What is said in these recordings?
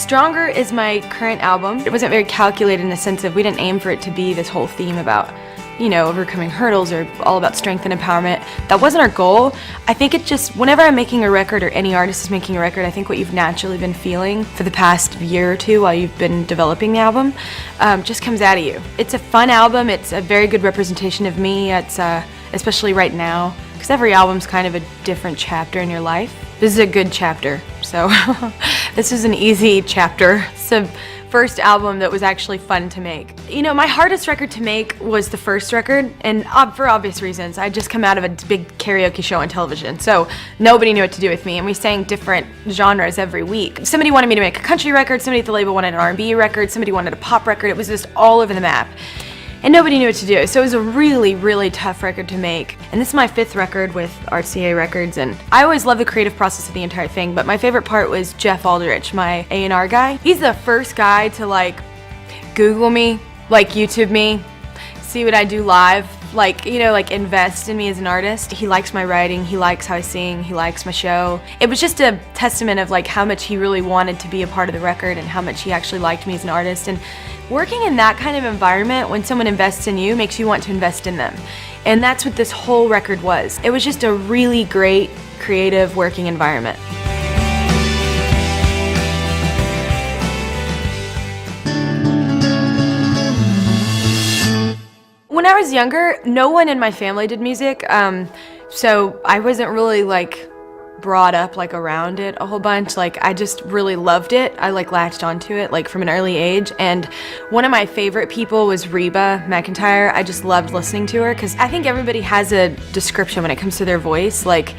Stronger is my current album. It wasn't very calculated in the sense of we didn't aim for it to be this whole theme about, you know, overcoming hurdles or all about strength and empowerment. That wasn't our goal. I think it just, whenever I'm making a record or any artist is making a record, I think what you've naturally been feeling for the past year or two while you've been developing the album just comes out of you. It's a fun album. It's a very good representation of me. It's especially right now, because every album's kind of a different chapter in your life. This is a good chapter, so this is an easy chapter. It's the first album that was actually fun to make. You know, my hardest record to make was the first record, and for obvious reasons. I'd just come out of a big karaoke show on television, so nobody knew what to do with me, and we sang different genres every week. Somebody wanted me to make a country record, somebody at the label wanted an R&B record, somebody wanted a pop record. It was just all over the map. And nobody knew what to do, so it was a really, really tough record to make. And this is my 5th record with RCA Records, and I always love the creative process of the entire thing, but my favorite part was Jeff Aldrich, my A&R guy. He's the first guy to like Google me, like YouTube me, see what I do live, like, you know, like invest in me as an artist. He likes my writing, he likes how I sing, he likes my show. It was just a testament of like how much he really wanted to be a part of the record and how much he actually liked me as an artist. And working in that kind of environment, when someone invests in you, makes you want to invest in them. And that's what this whole record was. It was just a really great, creative working environment. When I was younger, no one in my family did music, so I wasn't really like brought up like around it a whole bunch. Like I just really loved it. I like latched onto it like from an early age, and one of my favorite people was Reba McEntire. I just loved listening to her because I think everybody has a description when it comes to their voice. Like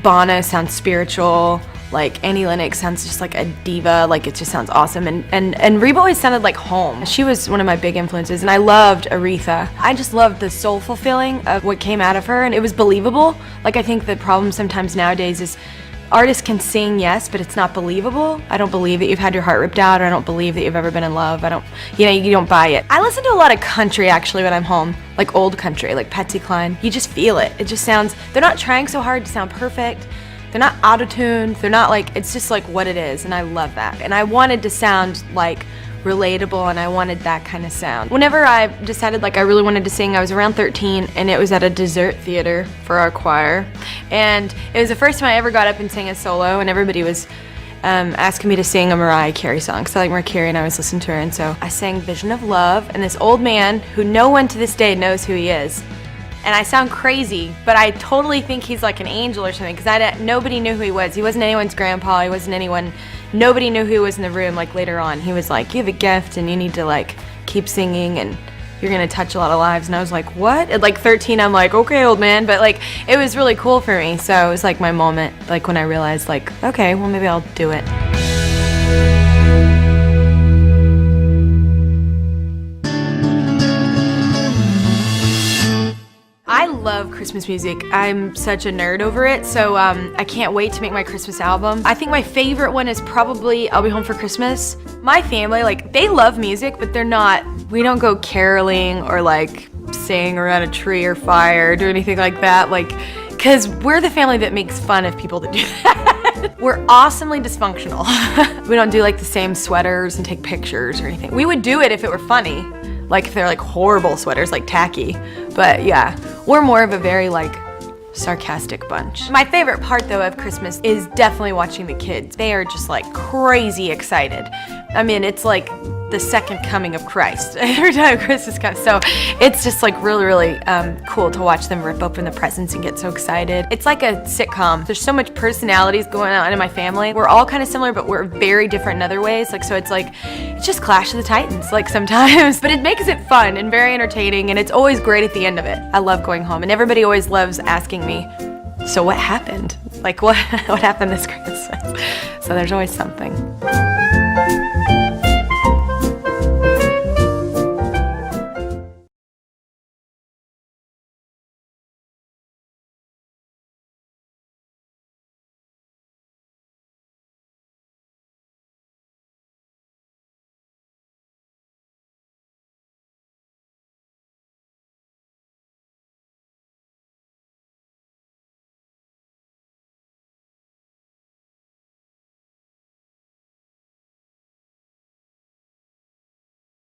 Bono sounds spiritual, like Annie Lennox sounds just like a diva, like it just sounds awesome, and Reba always sounded like home. She was one of my big influences, and I loved Aretha. I just loved the soulful feeling of what came out of her, and it was believable. Like I think the problem sometimes nowadays is artists can sing, yes, but it's not believable. I don't believe that you've had your heart ripped out, or I don't believe that you've ever been in love. You don't buy it. I listen to a lot of country actually when I'm home, like old country, like Patsy Cline. You just feel it. It just sounds, they're not trying so hard to sound perfect. They're not auto-tuned, they're not like, it's just like what it is, and I love that. And I wanted to sound like relatable, and I wanted that kind of sound. Whenever I decided like I really wanted to sing, I was around 13, and it was at a dessert theater for our choir. And it was the first time I ever got up and sang a solo, and everybody was asking me to sing a Mariah Carey song, because I like Mariah Carey and I always listened to her, and so I sang Vision of Love, and this old man, who no one to this day knows who he is, and I sound crazy, but I totally think he's like an angel or something, because nobody knew who he was. He wasn't anyone's grandpa, he wasn't anyone, nobody knew who he was in the room. Like later on, he was like, you have a gift and you need to like keep singing and you're gonna touch a lot of lives. And I was like, what? At like 13, I'm like, okay, old man. But like, it was really cool for me. So it was like my moment, like when I realized like, okay, well maybe I'll do it. I love Christmas music. I'm such a nerd over it, so I can't wait to make my Christmas album. I think my favorite one is probably I'll Be Home for Christmas. My family, like, they love music, but we don't go caroling or like sing around a tree or fire or do anything like that, like, because we're the family that makes fun of people that do that. We're awesomely dysfunctional. We don't do like the same sweaters and take pictures or anything. We would do it if it were funny, like if they're like horrible sweaters, like tacky. But yeah, we're more of a very like sarcastic bunch. My favorite part though of Christmas is definitely watching the kids. They are just like crazy excited. I mean, it's like the second coming of Christ every time Christmas comes. So it's just like really, really cool to watch them rip open the presents and get so excited. It's like a sitcom. There's so much personalities going on in my family. We're all kind of similar, but we're very different in other ways. Like, so it's like, it's just Clash of the Titans, like sometimes, but it makes it fun and very entertaining, and it's always great at the end of it. I love going home, and everybody always loves asking me, so what happened? Like what happened this Christmas? So there's always something.